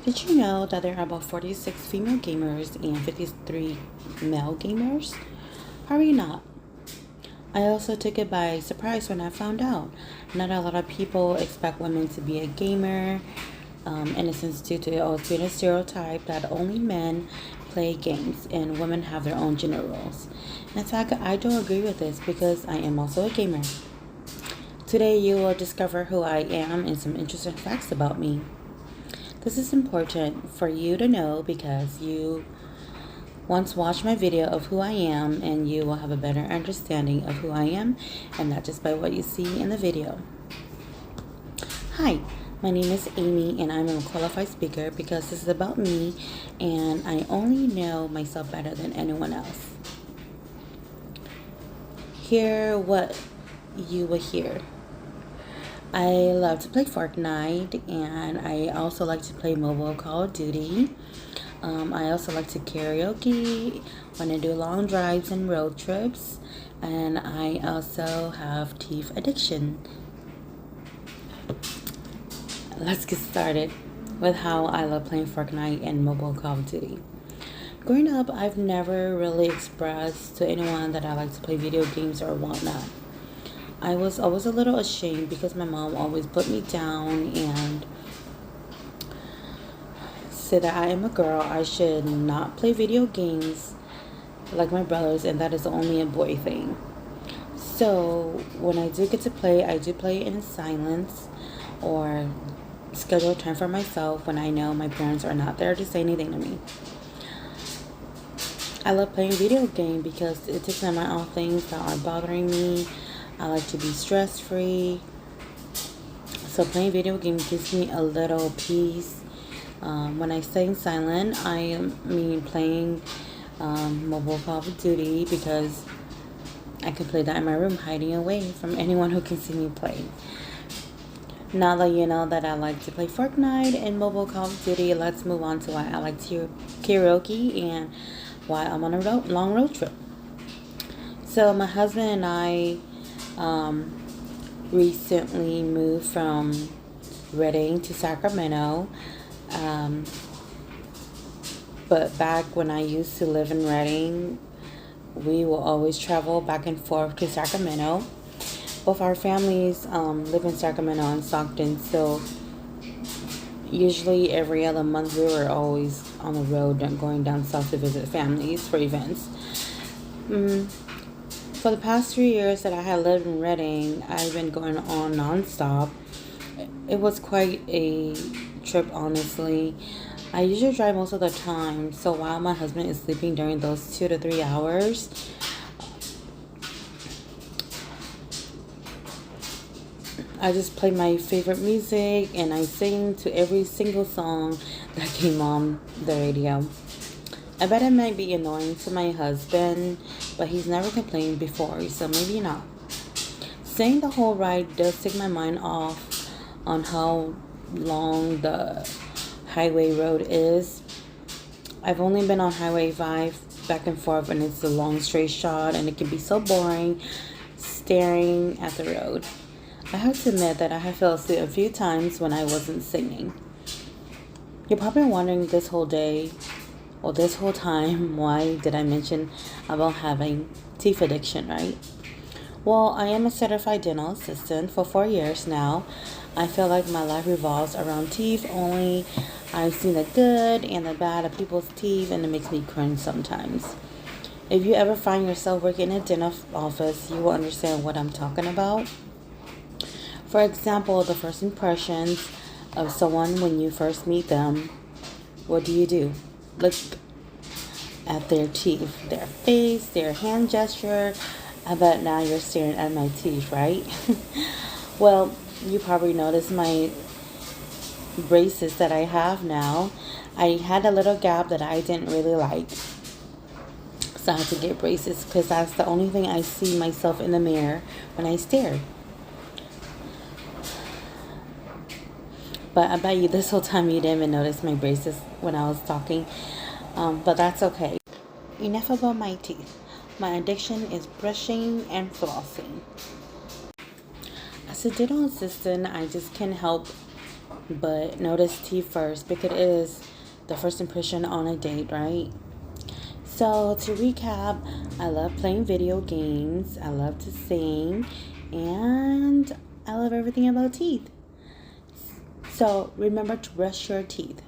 Did you know that there are about 46 female gamers and 53 male gamers? Hurry not. I also took it by surprise when I found out. Not a lot of people expect women to be a gamer, in a sense due to it always being a stereotype that only men play games and women have their own gender roles. In fact, I don't agree with this because I am also a gamer. Today you will discover who I am and some interesting facts about me. This is important for you to know because you once watched my video of who I am and you will have a better understanding of who I am and not just by what you see in the video. Hi, my name is Amy and I'm a qualified speaker because this is about me and I only know myself better than anyone else. Hear what you will hear. I love to play Fortnite and I also like to play mobile Call of Duty. I also like to karaoke when I do long drives and road trips, and I also have teeth addiction. Let's get started with how I love playing Fortnite and mobile Call of Duty. Growing up, I've never really expressed to anyone that I like to play video games or whatnot. I was always a little ashamed because my mom always put me down and said that I am a girl. I should not play video games like my brothers, and that is only a boy thing. So when I do get to play, I do play in silence or schedule time for myself when I know my parents are not there to say anything to me. I love playing video game because it takes my mind off things that are bothering me. I like to be stress-free. So playing video games gives me a little peace. When I say silent, I mean playing mobile Call of Duty because I can play that in my room, hiding away from anyone who can see me play. Now that you know that I like to play Fortnite and mobile Call of Duty, let's move on to why I like to karaoke and why I'm on a long road trip. So my husband and I recently moved from Redding to Sacramento. But back when I used to live in Redding, we will always travel back and forth to Sacramento. Both our families live in Sacramento and Stockton, so usually every other month we were always on the road and going down south to visit families for events. For the past 3 years that I had lived in Redding, I've been going on nonstop. It was quite a trip, honestly. I usually drive most of the time, so while my husband is sleeping during those 2 to 3 hours, I just play my favorite music and I sing to every single song that came on the radio. I bet it might be annoying to my husband, but he's never complained before, so maybe not. Saying the whole ride does take my mind off on how long the highway road is. I've only been on Highway 5 back and forth, and it's a long straight shot, and it can be so boring staring at the road. I have to admit that I have fell asleep a few times when I wasn't singing. You're probably wondering this whole day, or this whole time, why did I mention about having teeth addiction, right? Well, I am a certified dental assistant for 4 years now. I feel like my life revolves around teeth, only I've seen the good and the bad of people's teeth, and it makes me cringe sometimes. If you ever find yourself working in a dental office, you will understand what I'm talking about. For example, the first impressions of someone when you first meet them, what do? Look at their teeth, their face, their hand gesture. I bet now you're staring at my teeth, right? Well, you probably noticed my braces that I have now. I had a little gap that I didn't really like, so I had to get braces because that's the only thing I see myself in the mirror when I stare. But I bet you this whole time you didn't even notice my braces when I was talking. But that's okay. Enough about my teeth. My addiction is brushing and flossing. As a dental assistant, I just can't help but notice teeth first because it is the first impression on a date, right? So to recap, I love playing video games, I love to sing, and I love everything about teeth. So remember to brush your teeth.